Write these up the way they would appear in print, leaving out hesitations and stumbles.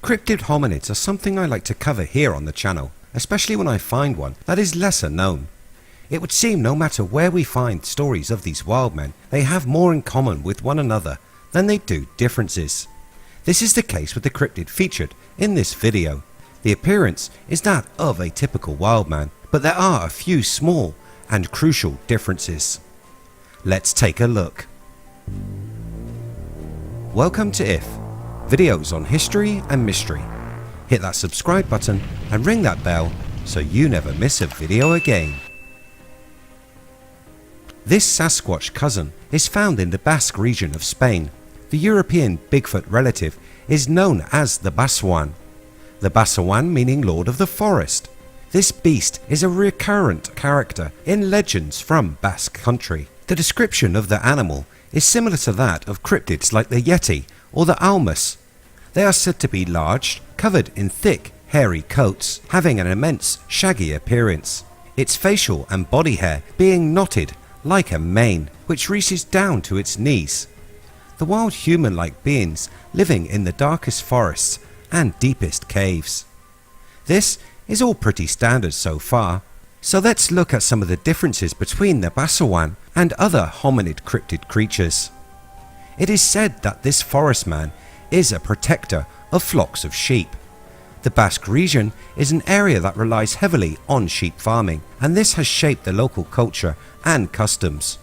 Cryptid hominids are something I like to cover here on the channel, especially when I find one that is lesser known. It would seem no matter where we find stories of these wild men, they have more in common with one another than they do differences. This is the case with the cryptid featured in this video. The appearance is that of a typical wild man, but there are a few small and crucial differences. Let's take a look. Welcome to IF, videos on history and mystery. Hit that subscribe button and ring that bell so you never miss a video again. This Sasquatch cousin is found in the Basque region of Spain. The European Bigfoot relative is known as the Basajuan. The Basajuan meaning Lord of the Forest. This beast is a recurrent character in legends from Basque country. The description of the animal is similar to that of cryptids like the Yeti or the Almas. They are said to be large, covered in thick, hairy coats, having an immense shaggy appearance. Its facial and body hair being knotted like a mane, which reaches down to its knees. The wild human-like beings living in the darkest forests and deepest caves. This is all pretty standard so far, so let's look at some of the differences between the Basajuan and other hominid cryptid creatures. It is said that this forest man is a protector of flocks of sheep. The Basque region is an area that relies heavily on sheep farming, and this has shaped the local culture and customs.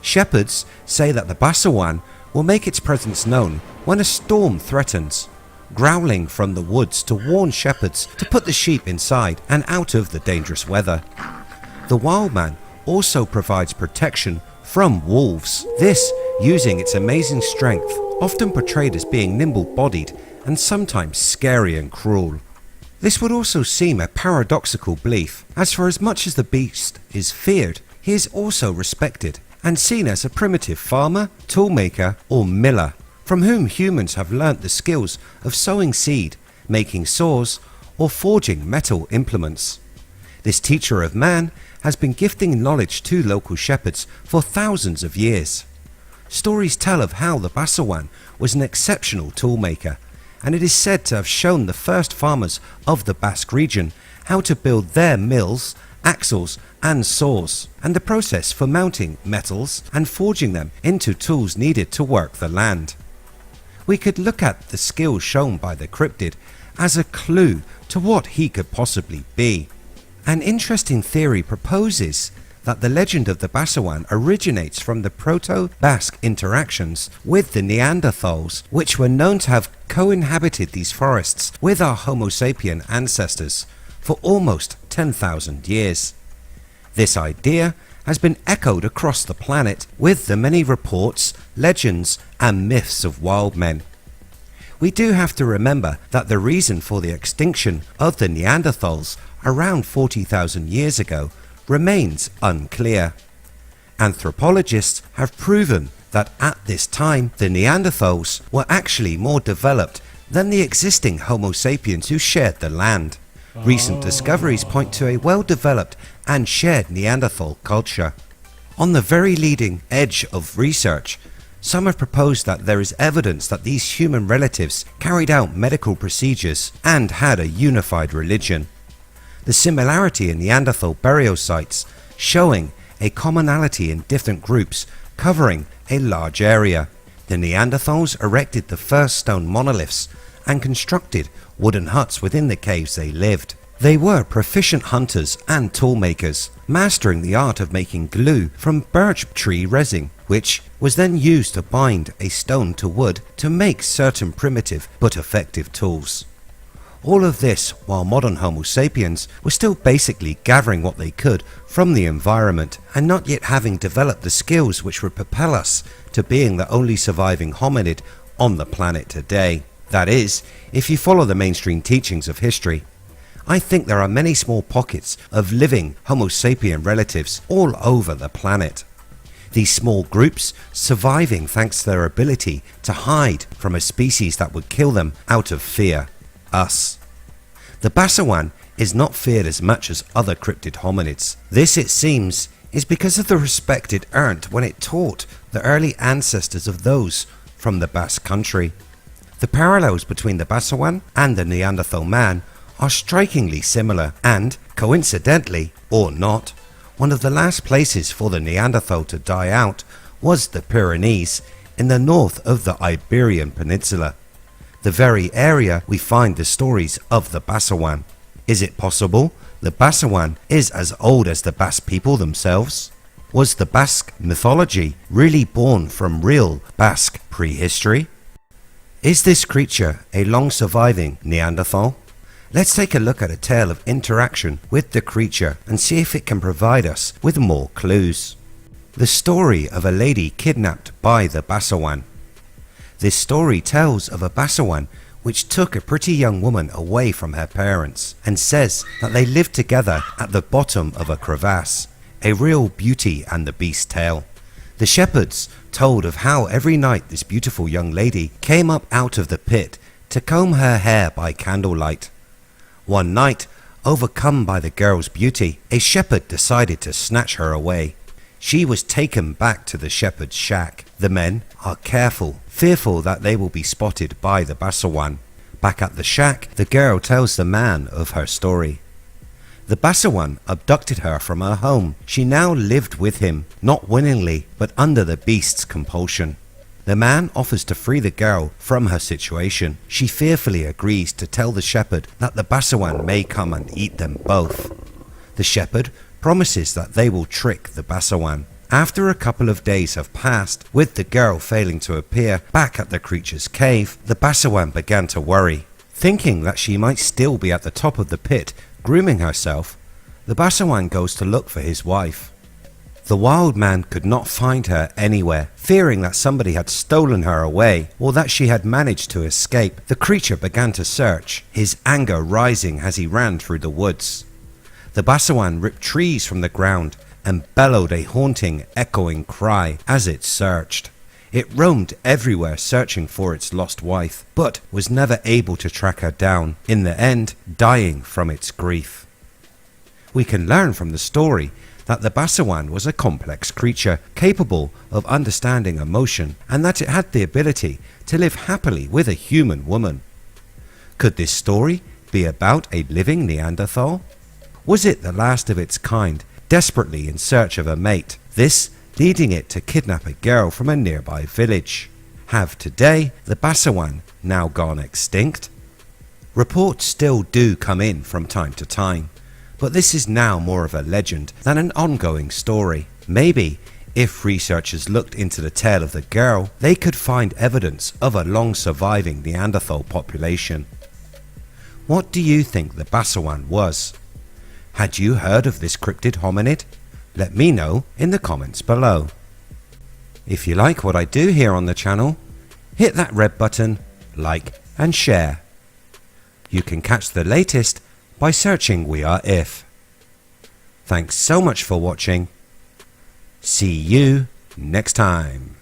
Shepherds say that the Basajuan will make its presence known when a storm threatens, growling from the woods to warn shepherds to put the sheep inside and out of the dangerous weather. The wild man also provides protection from wolves, this using its amazing strength, often portrayed as being nimble-bodied and sometimes scary and cruel. This would also seem a paradoxical belief, as for as much as the beast is feared, he is also respected and seen as a primitive farmer, toolmaker or miller, from whom humans have learnt the skills of sowing seed, making saws or forging metal implements. This teacher of man has been gifting knowledge to local shepherds for thousands of years. Stories tell of how the Basajuan was an exceptional toolmaker, and it is said to have shown the first farmers of the Basque region how to build their mills, axles and saws, and the process for mounting metals and forging them into tools needed to work the land. We could look at the skills shown by the cryptid as a clue to what he could possibly be. An interesting theory proposes that the legend of the Basajuan originates from the Proto-Basque interactions with the Neanderthals, which were known to have co-inhabited these forests with our Homo sapien ancestors for almost 10,000 years. This idea has been echoed across the planet with the many reports, legends and myths of wild men. We do have to remember that the reason for the extinction of the Neanderthals around 40,000 years ago remains unclear. Anthropologists have proven that at this time the Neanderthals were actually more developed than the existing Homo sapiens who shared the land. Recent discoveries point to a well-developed and shared Neanderthal culture. On the very leading edge of research, some have proposed that there is evidence that these human relatives carried out medical procedures and had a unified religion. The similarity in Neanderthal burial sites showing a commonality in different groups covering a large area. The Neanderthals erected the first stone monoliths and constructed wooden huts within the caves they lived. They were proficient hunters and toolmakers, mastering the art of making glue from birch tree resin, which was then used to bind a stone to wood to make certain primitive but effective tools. All of this while modern Homo sapiens were still basically gathering what they could from the environment and not yet having developed the skills which would propel us to being the only surviving hominid on the planet today. That is, if you follow the mainstream teachings of history. I think there are many small pockets of living Homo sapien relatives all over the planet. These small groups surviving thanks to their ability to hide from a species that would kill them out of fear. Us. The Basajuan is not feared as much as other cryptid hominids. This, it seems, is because of the respect it earned when it taught the early ancestors of those from the Basque country. The parallels between the Basajuan and the Neanderthal man are strikingly similar, and, coincidentally or not, one of the last places for the Neanderthal to die out was the Pyrenees in the north of the Iberian Peninsula, the very area we find the stories of the Basajuan. Is it possible the Basajuan is as old as the Basque people themselves? Was the Basque mythology really born from real Basque prehistory? Is this creature a long-surviving Neanderthal? Let's take a look at a tale of interaction with the creature and see if it can provide us with more clues. The story of a lady kidnapped by the Basajuan. This story tells of a Basajuan which took a pretty young woman away from her parents and says that they lived together at the bottom of a crevasse, a real Beauty and the Beast tale. The shepherds told of how every night this beautiful young lady came up out of the pit to comb her hair by candlelight. One night, overcome by the girl's beauty, a shepherd decided to snatch her away. She was taken back to the shepherd's shack. The men are careful, fearful that they will be spotted by the Basajuan. Back at the shack, the girl tells the man of her story. The Basajuan abducted her from her home. She now lived with him, not willingly, but under the beast's compulsion. The man offers to free the girl from her situation. She fearfully agrees to tell the shepherd that the Basajuan may come and eat them both. The shepherd promises that they will trick the Basajuan. After a couple of days have passed, with the girl failing to appear back at the creature's cave, the Basajuan began to worry. Thinking that she might still be at the top of the pit, grooming herself, the Basajuan goes to look for his wife. The wild man could not find her anywhere. Fearing that somebody had stolen her away or that she had managed to escape, the creature began to search, his anger rising as he ran through the woods. The Basajuan ripped trees from the ground and bellowed a haunting, echoing cry as it searched. It roamed everywhere searching for its lost wife, but was never able to track her down, in the end dying from its grief. We can learn from the story that the Basajuan was a complex creature capable of understanding emotion, and that it had the ability to live happily with a human woman. Could this story be about a living Neanderthal? Was it the last of its kind, desperately in search of a mate, this leading it to kidnap a girl from a nearby village? Have today the Basajuan now gone extinct? Reports still do come in from time to time, but this is now more of a legend than an ongoing story. Maybe, if researchers looked into the tale of the girl, they could find evidence of a long-surviving Neanderthal population. What do you think the Basajuan was? Had you heard of this cryptid hominid? Let me know in the comments below. If you like what I do here on the channel, hit that red button, like and share. You can catch the latest by searching We Are If. Thanks so much for watching. See you next time.